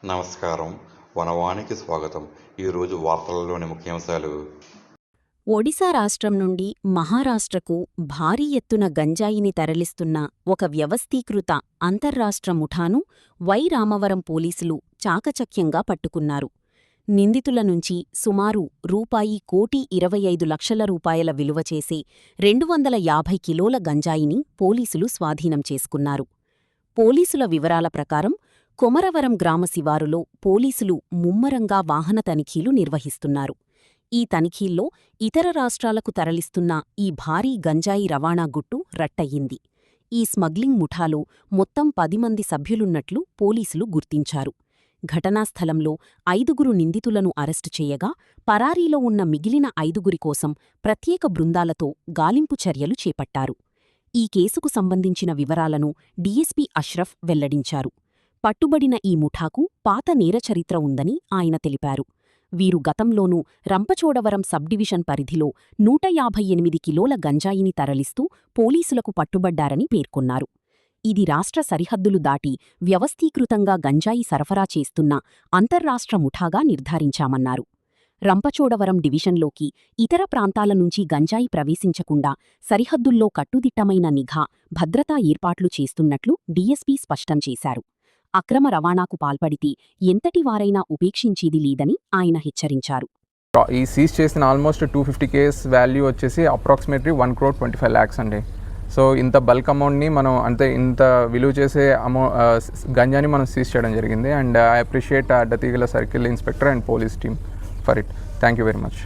నమస్కారం. వనవానికి స్వాగతం. ఈరోజు వార్తలలోని ముఖ్యాంశాలు. ఒడిశా రాష్ట్రం నుండి మహారాష్ట్రకు భారీ ఎత్తున గంజాయిని తరలిస్తున్న ఒక వ్యవస్థీకృత అంతర్రాష్ట్ర ముఠాను వై రామవరం పోలీసులు చాకచక్యంగా పట్టుకున్నారు. నిందితుల నుంచి సుమారు రూ.1,25,00,000 విలువ చేసే 250 కిలోల గంజాయిని పోలీసులు స్వాధీనం చేసుకున్నారు. పోలీసుల వివరాల ప్రకారం కొమరవరం గ్రామ శివారులో పోలీసులు ముమ్మరంగా వాహన తనిఖీలు నిర్వహిస్తున్నారు. ఈ తనిఖీల్లో ఇతర రాష్ట్రాలకు తరలిస్తున్న ఈ భారీ గంజాయి రవాణా గుట్టు రట్టయింది. ఈ స్మగ్లింగ్ ముఠాలో మొత్తం 10 మంది సభ్యులున్నట్లు పోలీసులు గుర్తించారు. ఘటనాస్థలంలో 5 నిందితులను అరెస్టు చేయగా, పరారీలో ఉన్న మిగిలిన 5 కోసం ప్రత్యేక బృందాలతో గాలింపు చర్యలు చేపట్టారు. ఈ కేసుకు సంబంధించిన వివరాలను డీఎస్పీ అష్రఫ్ వెల్లడించారు. పట్టుబడిన ఈ ముఠాకు పాత నేరచరిత్ర ఉందని ఆయన తెలిపారు. వీరు గతంలోనూ రంపచోడవరం సబ్డివిజన్ పరిధిలో 158 కిలోల గంజాయిని తరలిస్తూ పోలీసులకు పట్టుబడ్డారని పేర్కొన్నారు. ఇది రాష్ట్ర సరిహద్దులు దాటి వ్యవస్థీకృతంగా గంజాయి సరఫరా చేస్తున్న అంతర్రాష్ట్ర ముఠాగా నిర్ధారించామన్నారు. రంపచోడవరం డివిజన్లోకి ఇతర ప్రాంతాల నుంచి గంజాయి ప్రవేశించకుండా సరిహద్దుల్లో కట్టుదిట్టమైన నిఘా, భద్రతా ఏర్పాట్లు చేస్తున్నట్లు డీఎస్పీ స్పష్టం చేశారు. అక్రమ రవాణాకు పాల్పడితే ఎంతటివారైనా ఉపేక్షించేది లేదని ఆయన హెచ్చరించారు. ఈ సీజ్ చేసిన ఆల్మోస్ట్ 250 కేస్ వాల్యూ వచ్చేసి అప్రాక్సిమేట్లీ 1,25 lakhs అండి. సో ఇంత బల్క్ అమౌంట్ని మనం ఇంత విలువ చేసే గంజాని మనం సీజ్ చేయడం జరిగింది. And I appreciate Addateegala circle inspector and police team for it. Thank you very much.